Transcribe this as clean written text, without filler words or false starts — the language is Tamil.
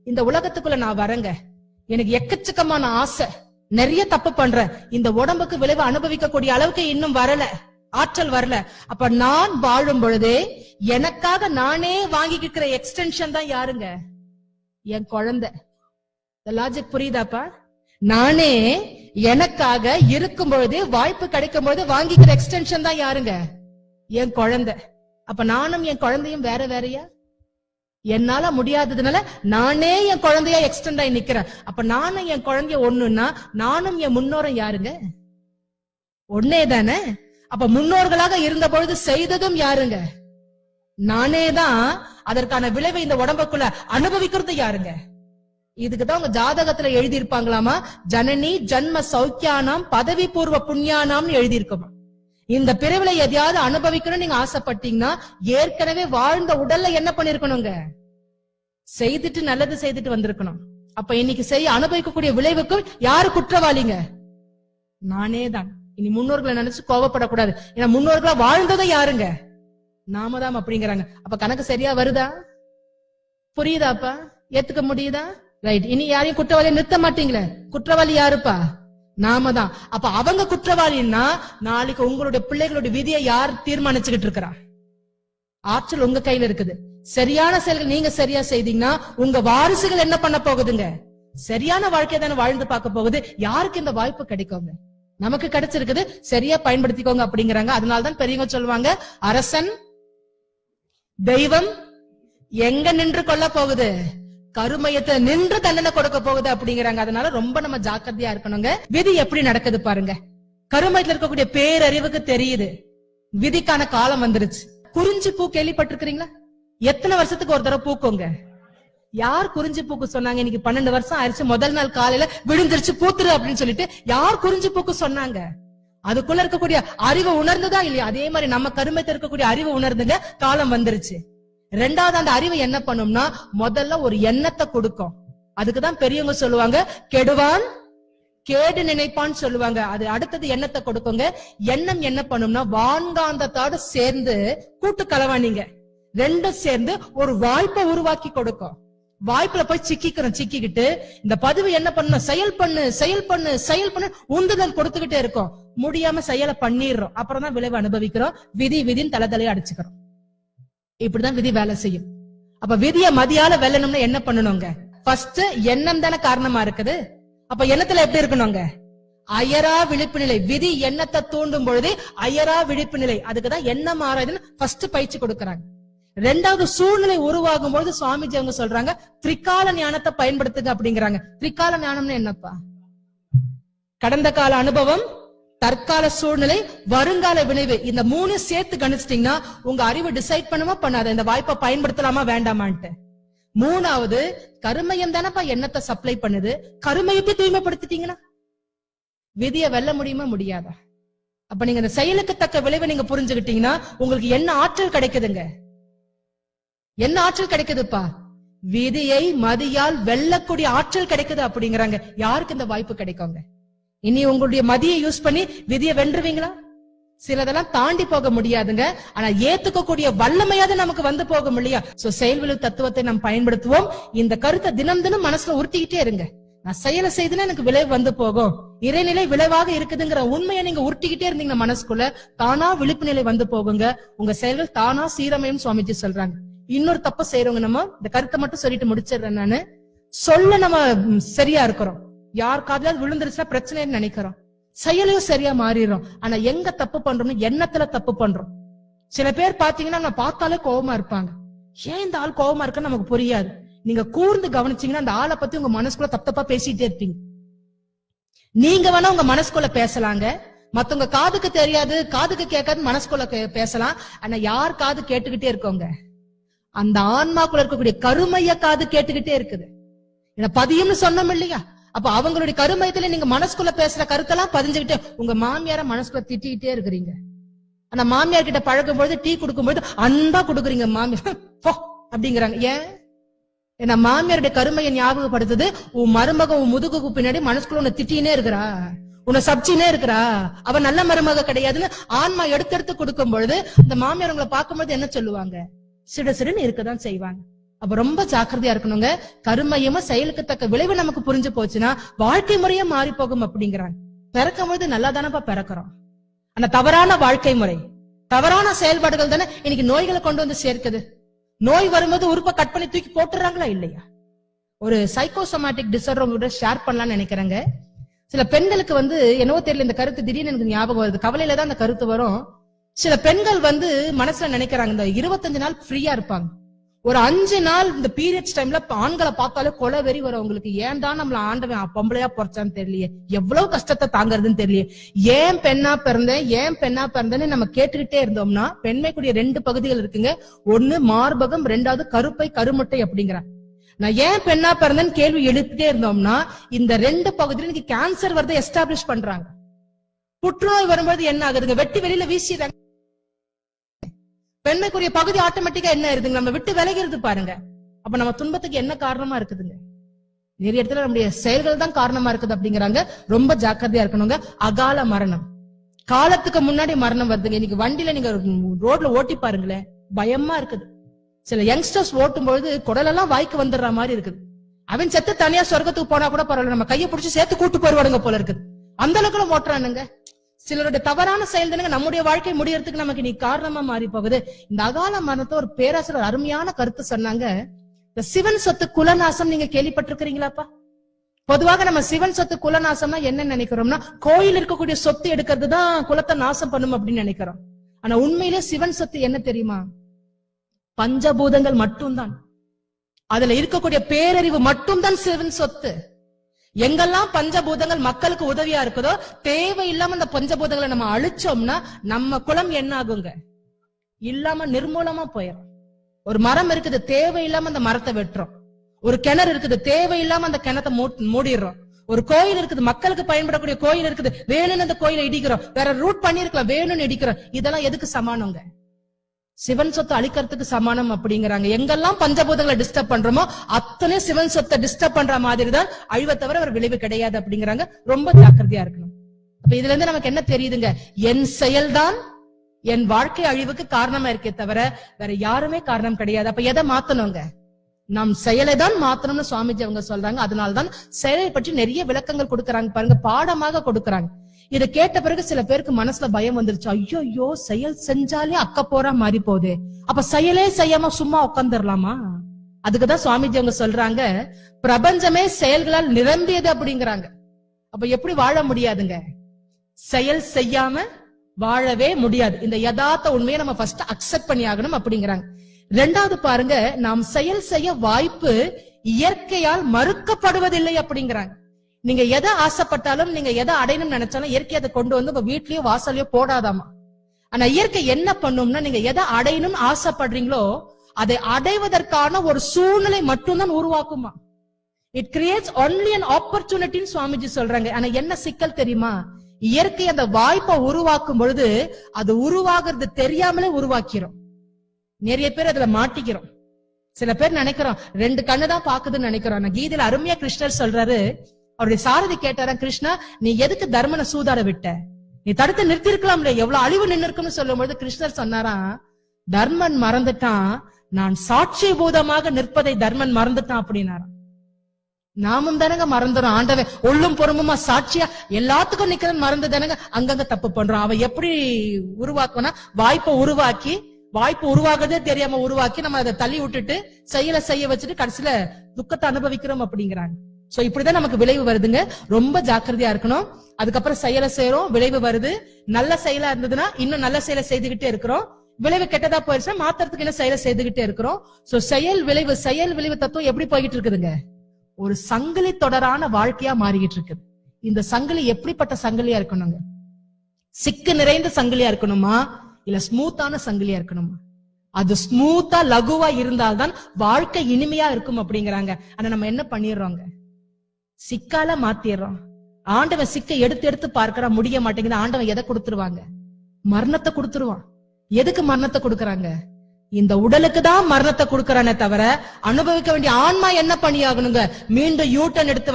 இந்த உலகத்துக்குள்ள நான் வரேங்க, எனக்கு எக்கச்சக்கமான ஆசை, நிறைய தப்பு பண்றேன், இந்த உடம்புக்கு விளைவு அனுபவிக்க கூடிய அளவுக்கு இன்னும் வரல, ஆற்றல் வரல. அப்ப நான் வாழும் பொழுதே எனக்காக நானே வாங்கிக்கிற எக்ஸ்டென்ஷன் தான் யாருங்க? என் குழந்தை. லாஜிக் புரியுதாப்பா? நானே எனக்காக இருக்கும் பொழுது, வாய்ப்பு கிடைக்கும் பொழுது வாங்கிக்கிற எக்ஸ்டென்ஷன் தான் யாருங்க? என் குழந்தை. அப்ப நானும் என் குழந்தையும் வேற வேறையா? என்னால முடியாததுனால நானே என் குழந்தையா எக்ஸ்டெண்ட் ஆகி நிக்கிறேன். அப்ப நானும் என் குழந்தைய ஒண்ணுன்னா நானும் என் முன்னோரும் யாருங்க? ஒன்னே தானே. அப்ப முன்னோர்களாக இருந்த பொழுது செய்ததும் யாருங்க? நானே தான். அதற்கான விளைவை இந்த உடம்புக்குள்ள அனுபவிக்கிறது யாருங்க? இதுக்குதான் உங்க ஜாதகத்துல எழுதியிருப்பாங்களாமா, ஜனனி ஜன்ம சௌக்கியானாம் பதவி பூர்வ புண்ணியானாம்னு எழுதியிருக்குமா. இந்த பிறவில எதையாவது அனுபவிக்கணும் நீங்க ஆசைப்பட்டீங்கன்னா ஏற்கனவே வாழ்ந்த உடல்ல என்ன பண்ணிருக்கணுங்க? செய்துட்டு நல்லது செய்துட்டு வந்திருக்கணும். அப்ப இன்னைக்கு செய்ய அனுபவிக்கக்கூடிய விளைவுக்கும் யாரு குற்றவாளிங்க? நானே தான். இனி முன்னோர்களை நினைச்சு கோவப்படக்கூடாது. ஏன்னா முன்னோர்களா வாழ்ந்ததை யாருங்க? நாம தான் அப்படிங்கிறாங்க. அப்ப கணக்கு சரியா வருதா? புரியுதாப்பா? ஏத்துக்க முடியுதா? ரைட். இனி யாரையும் குற்றவாளியை நிறுத்த மாட்டீங்களே. குற்றவாளி யாருப்பா? நாம தான். அப்ப அவங்க குற்றவாளின்னா நாளைக்கு உங்களுடைய பிள்ளைகளுடைய விதியை யார் தீர்மானிச்சுக்கிட்டு இருக்கிறா? ஆற்றல் உங்க கையில இருக்குது. சரியான செயல்கள் நீங்க சரியா செய்தீங்கன்னா உங்க வாரிசுகள் என்ன பண்ண போகுதுங்க? சரியான வாழ்க்கையை தானே வாழ்ந்து பார்க்க போகுது. யாருக்கு இந்த வாய்ப்பு கிடைக்குங்க? நமக்கு கிடைச்சிருக்குது, சரியா பயன்படுத்திக்கோங்க அப்படிங்கிறாங்க. அதனால்தான் பெரியவங்க சொல்லுவாங்க, அரசன் தெய்வம் எங்க நின்று கொள்ள போகுது? கருமையத்தை நின்று தண்டனை கொடுக்க போகுது அப்படிங்கிறாங்க. அதனால ரொம்ப நம்ம ஜாக்கிரதையா இருக்கணுங்க. விதி எப்படி நடக்குது பாருங்க. கருமையத்துல இருக்கக்கூடிய பேரறிவுக்கு தெரியுது விதிக்கான காலம் வந்துருச்சு. குறிஞ்சி பூ கேள்விப்பட்டிருக்கிறீங்களா? எத்தனை வருஷத்துக்கு ஒரு தடவை பூக்குங்க? யார் குறிஞ்சி பூக்கு சொன்னாங்க? இன்னைக்கு 12 வருஷம் ஆயிடுச்சு. முதல் நாள் காலையில விழுந்துருச்சு பூத்துரு அப்படின்னு சொல்லிட்டு யார் குறிஞ்சி பூக்கு சொன்னாங்க? அதுக்குள்ள இருக்கக்கூடிய அறிவு உணர்ந்துதா இல்லையா? அதே மாதிரி நம்ம கருமையத்துல இருக்கக்கூடிய அறிவு உணர்ந்துங்க, காலம் வந்துருச்சு. ரெண்டாவது அந்த அறிவு என்ன பண்ணும்னா முதல்ல ஒரு எண்ணத்தை கொடுக்கும். அதுக்குதான் பெரியவங்க சொல்லுவாங்க, கெடுவான் கேடு நினைப்பான்னு சொல்லுவாங்க. அது அடுத்தது எண்ணத்தை கொடுக்குங்க. எண்ணம் என்ன பண்ணும்னா வான்காந்தத்தோட சேர்ந்து கூட்டு கலவானீங்க ரெண்டும் சேர்ந்து ஒரு வாய்ப்பை உருவாக்கி கொடுக்கும். வாய்ப்புல போய் சிக்கிக்கிட்டு இந்த பதிவு என்ன பண்ண, செயல் பண்ணு செயல் பண்ணு செயல் பண்ணு உந்துதல் கொடுத்துக்கிட்டே இருக்கும். முடியாம செயலை பண்ணிடுறோம். அப்புறம் தான் விளைவு அனுபவிக்கிறோம். விதின்னு தலையை அடிச்சுக்கிறோம். இப்படிதான் விதி வேலை செய்யும். அப்ப விதிய மதியால வெல்லணும்னா என்ன பண்ணணுங்க? ஃபர்ஸ்ட் எண்ணம் தானே காரணமா இருக்குது. அப்ப எண்ணத்துல எப்படி இருக்கணுங்க? அயரா விழிப்பு நிலை. விதி எண்ணத்தை தூண்டும் பொழுது அயரா விழிப்பு நிலை. அதுக்குதான் எண்ணம் ஆராய்துன்னு ஃபர்ஸ்ட் பயிற்சி கொடுக்கறாங்க. ரெண்டாவது சூழ்நிலை உருவாகும் பொழுது சுவாமிஜி அவங்க சொல்றாங்க, திரிகால ஞானத்தை பயன்படுத்துங்க அப்படிங்கிறாங்க. திரிகால ஞானம்னு என்னப்பா? கடந்த கால அனுபவம், தற்கால சூழ்நிலை, வருங்கால விளைவு. இந்த 3 சேர்த்து கணிச்சிட்டீங்கன்னா உங்க அறிவு டிசைட் பண்ணுமா பண்ணாத இந்த வாய்ப்பை பயன்படுத்தலாமா வேண்டாமான்ட்டு. மூணாவது கருமையம் தானப்பா எண்ணத்தை சப்ளை பண்ணுது. கருமையத்தை தூய்மைப்படுத்திட்டீங்கன்னா விதியை வெல்ல முடியுமா முடியாதா? அப்ப நீங்க இந்த செயலுக்கு தக்க விளைவை நீங்க புரிஞ்சுக்கிட்டீங்கன்னா உங்களுக்கு என்ன ஆற்றல் கிடைக்குதுங்க? என்ன ஆற்றல் கிடைக்குதுப்பா? விதியை மதியால் வெல்லக்கூடிய ஆற்றல் கிடைக்குது அப்படிங்கிறாங்க. யாருக்கு இந்த வாய்ப்பு கிடைக்குங்க? இனி உங்களுடைய மதியை யூஸ் பண்ணி விதியை வென்றுவீங்களா? சிலதெல்லாம் தாண்டி போக முடியாதுங்க. ஆனா ஏத்துக்கக்கூடிய வல்லமையாவது நமக்கு வந்து போகும் இல்லையா? சோ செயல்விளைவு தத்துவத்தை நாம் பயன்படுத்துவோம். இந்த கருத்தை தினம் தினம் மனசுல உருட்டிக்கிட்டே இருங்க. நான் செயலை செய்துன்னா எனக்கு விளைவு வந்து போகும், இறைநிலை விளைவாக இருக்குதுங்கிற உண்மையை நீங்க உருட்டிக்கிட்டே இருந்தீங்கன்னா மனசுக்குள்ள தானா விழிப்பு நிலை வந்து போகுங்க. உங்க செயல்கள் தானா சீரமையும் சுவாமிஜி சொல்றாங்க. இன்னொரு தப்பு செய்யறவங்க, நம்ம இந்த கருத்தை மட்டும் சொல்லிட்டு முடிச்சிடுறேன் நானு. சொல்ல நம்ம சரியா இருக்கிறோம், யார் காதலாவது விழுந்துருச்சுன்னா பிரச்சனைன்னு நினைக்கிறோம், செயலையும் சரியா மாறிடுறோம். ஆனா எங்க தப்பு பண்றோம்னு எண்ணத்துல தப்பு பண்றோம். சில பேர் பாத்தீங்கன்னா நம்ம பார்த்தாலே கோவமா இருப்பாங்க. ஏன் இந்த ஆள் கோவமா இருக்குன்னு நமக்கு புரியாது. நீங்க கூர்ந்து கவனிச்சீங்கன்னா அந்த ஆளை பத்தி உங்க மனசுக்குள்ள தப்பா பேசிட்டே இருப்பீங்க. நீங்க வேணா உங்க மனசுக்குள்ள பேசலாங்க, மத்தவங்க காதுக்கு தெரியாது, காதுக்கு கேட்காது மனசுக்குள்ள பேசலாம். ஆனா யார் காது கேட்டுக்கிட்டே இருக்கோங்க? அந்த ஆன்மாக்குள்ள இருக்கக்கூடிய கருமைய காது கேட்டுக்கிட்டே இருக்குது. பதியும்னு சொன்னோம் இல்லையா? அப்ப அவங்களுடைய கருமையத்துல நீங்க மனசுக்குள்ள பேசுற கருத்தெல்லாம் பதிஞ்சுக்கிட்டே உங்க மாமியார மனசுக்குள்ள திட்டிக்கிட்டே இருக்கிறீங்க. ஆனா மாமியார் கிட்ட பழகும் பொழுது டீ கொடுக்கும்போது அன்பா கொடுக்குறீங்க. மாமியார் அப்படிங்கிறாங்க. ஏன்? ஏன்னா மாமியாருடைய கருமையை ஞாபகப்படுத்துது. உன் மருமக உன் முதுகுக்கு பின்னாடி மனசுக்குள்ள உன்னை திட்டினே இருக்கிறா, உன்னை சப்சினே இருக்கிறா, அவ நல்ல மருமக கிடையாதுன்னு ஆன்மா எடுத்து கொடுக்கும் பொழுது இந்த மாமியார் உங்களை பார்க்கும்போது என்ன சொல்லுவாங்க? சிடுசிடுன்னு இருக்கதான் செய்வாங்க. அப்ப ரொம்ப ஜாக்கிரதையா இருக்கணுங்க. கருமையமா செயலுக்கு தக்க விளைவு நமக்கு புரிஞ்சு போச்சுன்னா வாழ்க்கை முறையே மாறி போகும் அப்படிங்கிறாங்க. பிறக்கும் போது நல்லா தானப்பா பிறக்கிறோம். ஆனா தவறான வாழ்க்கை முறை, தவறான செயல்பாடுகள் தானே இன்னைக்கு நோய்களை கொண்டு வந்து சேர்க்குது. நோய் வரும்போது உறுப்பை கட் பண்ணி தூக்கி போட்டுறாங்களா இல்லையா? ஒரு சைக்கோசோமேட்டிக் டிசார்டர் உங்ககிட்ட ஷேர் பண்ணலாம்னு நினைக்கிறேங்க. சில பெண்களுக்கு என்னவோ தெரியல, இந்த கருத்து திடீர்னு எனக்கு ஞாபகம் வருது. கவலையில தான் அந்த கருத்து வரும். சில பெண்கள் மனசுல நினைக்கிறாங்க, இந்த 25 நாள் ஃப்ரீயா இருப்பாங்க. ஒரு 5 நாள் இந்த பீரியட்ஸ் டைம்ல ஆண்களை பார்த்தாலே கொலை வெறி வரும் அவங்களுக்கு. ஏன்டா நம்மள ஆண்டவன் பொம்பளையா பொறச்சான்னு தெரியலையே, எவ்வளவு கஷ்டத்தை தாங்கறதுன்னு தெரியலையே, ஏன் பெண்ணா பிறந்தேன்னு நம்ம கேட்டுக்கிட்டே இருந்தோம்னா பெண்மைக்குரிய 2 பகுதிகள் இருக்குங்க. ஒண்ணு மார்பகம், 2வது கருப்பை கருமுட்டை அப்படிங்கிறாங்க. நான் ஏன் பெண்ணா பிறந்தேன்னு கேள்வி எழுப்பிட்டே இருந்தோம்னா இந்த 2 பகுதியில இன்னைக்கு கேன்சர் வரதை எஸ்டாப்ளிஷ் பண்றாங்க. புற்றுநோய் வரும்போது என்ன ஆகுதுங்க, வெட்டி வெளியில வீசிடுறாங்க. பெண்மைக்குரிய பகுதி ஆட்டோமேட்டிக்கா என்ன இருக்குங்க, நம்ம விட்டு விலகிறது பாருங்க. அப்ப நம்ம துன்பத்துக்கு என்ன காரணமா இருக்குதுங்க? நிறைய இடத்துல நம்முடைய செயல்கள் தான் காரணமா இருக்குது அப்படிங்கிறாங்க. ரொம்ப ஜாக்கிரதையா இருக்கணுங்க. அகால மரணம், காலத்துக்கு முன்னாடி மரணம் வருதுங்க. இன்னைக்கு வண்டியில நீங்க ரோட்ல ஓட்டி பாருங்களேன், பயமா இருக்குது. சில யங்ஸ்டர்ஸ் ஓட்டும் பொழுது குடலெல்லாம் வாய்க்கு வந்துடுற மாதிரி இருக்குது. அவன் செத்து தனியா சொர்க்கத்துக்கு போனா கூட பரவாயில்ல, நம்ம கையை பிடிச்சி சேர்த்து கூட்டு போயிடுவாடுங்க போல இருக்குது. அந்த அளவுக்கு ஓட்டுறானுங்க. சிலருடைய தவறான செயல் தானுங்க நம்முடைய வாழ்க்கை முடியறதுக்கு நமக்கு நீ காரணமா மாறி போகுது. இந்த அகால மரணத்தை ஒரு பேராசிரியர் அருமையான கருத்து சொன்னாங்க. இந்த சிவன் சொத்து குலநாசம் நீங்க கேள்விப்பட்டிருக்கிறீங்களாப்பா? பொதுவாக நம்ம சிவன் சொத்து குலநாசம்னா என்ன நினைக்கிறோம்னா, கோயில் இருக்கக்கூடிய சொத்து எடுக்கிறது தான் குலத்தை நாசம் பண்ணும் அப்படின்னு நினைக்கிறோம். ஆனா உண்மையிலே சிவன் சொத்து என்ன தெரியுமா? பஞ்சபூதங்கள் மட்டும்தான். அதுல இருக்கக்கூடிய பேரறிவு மட்டும்தான் சிவன் சொத்து. எங்கெல்லாம் பஞ்சபூதங்கள் மக்களுக்கு உதவியா இருக்குதோ, தேவையில்லாம அந்த பஞ்சபூதங்களை நம்ம அழிச்சோம்னா நம்ம குலம் என்ன ஆகுங்க, இல்லாம நிர்மூலமா போயிடும். ஒரு மரம் இருக்குது, தேவையில்லாம அந்த மரத்தை வெட்டுறோம். ஒரு கிணறு இருக்குது, தேவையில்லாம அந்த கிணத்தை மூடிடுறோம். ஒரு கோயில் இருக்குது, மக்களுக்கு பயன்படக்கூடிய கோயில் இருக்குது, வேணும்னு அந்த கோயிலை இடிக்கிறோம். வேற ரூட் பண்ணிருக்கலாம், வேணும்னு இடிக்கிறோம். இதெல்லாம் எதுக்கு சமானங்க? சிவன் சொத்தை அழிக்கிறதுக்கு சமானம் அப்படிங்கிறாங்க. எங்கெல்லாம் பஞ்சபூதங்களை டிஸ்டர்ப் பண்றோமோ அத்தனை சிவன் சொத்தை டிஸ்டர்ப் பண்ற மாதிரி தான் அழிவை தவிர ஒரு விளைவு கிடையாது அப்படிங்கிறாங்க. ரொம்ப ஜாக்கிரதையா இருக்கணும். அப்ப இதுல இருந்து நமக்கு என்ன தெரியுதுங்க, என் செயல்தான் என் வாழ்க்கை அழிவுக்கு காரணமா இருக்கே தவிர வேற யாருமே காரணம் கிடையாது. அப்ப எதை மாத்தணுங்க? நம் செயலை தான் மாத்தணும்னு சுவாமிஜி அவங்க சொல்றாங்க. அதனால்தான் செயலை பற்றி நிறைய விளக்கங்கள் கொடுக்கறாங்க பாருங்க, பாடமாக கொடுக்கறாங்க. இதை கேட்ட பிறகு சில பேருக்கு மனசுல பயம் வந்துருச்சு. ஐயோ, செயல் செஞ்சாலே அக்க போரா மாறி போகுது, அப்ப செயலே செய்யாம சும்மா உட்காந்துடலாமா? அதுக்குதான் சுவாமிஜி அவங்க சொல்றாங்க, பிரபஞ்சமே செயல்களால் நிரம்பியது அப்படிங்கிறாங்க. அப்ப எப்படி வாழ முடியாதுங்க? செயல் செய்யாம வாழவே முடியாது. இந்த யதார்த்த உண்மையை நம்ம ஃபர்ஸ்ட் அக்செப்ட் பண்ணி ஆகணும் அப்படிங்கிறாங்க. 2வது பாருங்க, நாம் செயல் செய்ய வாய்ப்பு இயற்கையால் மறுக்கப்படுவதில்லை அப்படிங்கிறாங்க. நீங்க எதை ஆசைப்பட்டாலும், நீங்க எதை அடையணும் நினைச்சாலும் இயற்கை அதை கொண்டு வந்து உங்க வீட்லயோ வாசலையோ போடாதாமா. ஆனா இயற்கை என்ன பண்ணும்னா, நீங்க எதை அடையணும்னு ஆசைப்படுறீங்களோ அதை அடைவதற்கான ஒரு சூழ்நிலை மட்டும்தான் உருவாக்குமா. It creates only an opportunity Swamiji சொல்றாங்க. ஆனா என்ன சிக்கல் தெரியுமா? இயற்கை அந்த வாய்ப்பை உருவாக்கும் பொழுது அது உருவாகிறது தெரியாமலே உருவாக்கிறோம். நிறைய பேர் அதுல மாட்டிக்கிறோம். சில பேர் நினைக்கிறோம் 2 கண்ணு தான் பாக்குதுன்னு நினைக்கிறோம். ஆனா கீதையில அருமையா கிருஷ்ணர் சொல்றாரு, அவருடைய சாரதி கேட்டாரா, கிருஷ்ணா நீ எதுக்கு தர்மனை சூதாட விட்ட? நீ தடுத்து நிறுத்தி இருக்கலாம்ல, எவ்வளவு அழிவு நின்று இருக்குன்னு சொல்லும் பொழுது கிருஷ்ணர் சொன்னாரா, தர்மன் மறந்துட்டான், நான் சாட்சி பூதமாக நிற்பதை தர்மன் மறந்துட்டான் அப்படின்னாராம். நாமும் தானங்க மறந்துடும். ஆண்டவன் உள்ளும் பொறுமுமா சாட்சியா எல்லாத்துக்கும் நிக்கிறன்னு மறந்து தானங்க அங்கங்க தப்பு பண்றோம். அவன் எப்படி உருவாக்குனா, வாய்ப்பை உருவாக்கி, வாய்ப்பு உருவாக்குறதே தெரியாம உருவாக்கி நம்ம அதை தள்ளி விட்டுட்டு செயலை செய்ய வச்சுட்டு கடைசியில துக்கத்தை அனுபவிக்கிறோம் அப்படிங்கிறாங்க. சோ இப்படிதான் நமக்கு விளைவு வருதுங்க. ரொம்ப ஜாக்கிரதையா இருக்கணும். அதுக்கப்புறம் செயலை செய்யறோம், விளைவு வருது. நல்ல செயலா இருந்ததுன்னா இன்னும் நல்ல செயலை செய்துகிட்டே இருக்கிறோம். விளைவு கெட்டதா போயிருச்சுன்னா மாத்திரத்துக்கு என்ன செயலை செய்துகிட்டே இருக்கிறோம். சோ செயல் விளைவு தத்துவம் எப்படி போய்கிட்டு இருக்குதுங்க? ஒரு சங்கிலி தொடரான வாழ்க்கையா மாறிக்கிட்டு இருக்குது. இந்த சங்கிலி எப்படிப்பட்ட சங்கிலியா இருக்கணுங்க? சிக்கு நிறைந்த சங்கிலியா இருக்கணுமா, இல்ல ஸ்மூத்தான சங்கிலியா இருக்கணுமா? அது ஸ்மூத்தா லகுவா இருந்தால்தான் வாழ்க்கை இனிமையா இருக்கும் அப்படிங்கிறாங்க. ஆனா நம்ம என்ன பண்ணிடுறோங்க, சிக்கால மாத்திடுறோம். ஆண்டவன் சிக்கை எடுத்து எடுத்து பார்க்கறா, முடிய மாட்டேங்குது. ஆண்டவன் எதை கொடுத்துருவாங்க? மரணத்தை கொடுத்துருவான். எதுக்கு மரணத்தை கொடுக்கறாங்க? இந்த உடலுக்கு தான் மரணத்தை கொடுக்கறானே தவிர அனுபவிக்க வேண்டிய ஆன்மா என்ன பண்ணியாகணுங்க? மீண்டும் யூட்டன் எடுத்து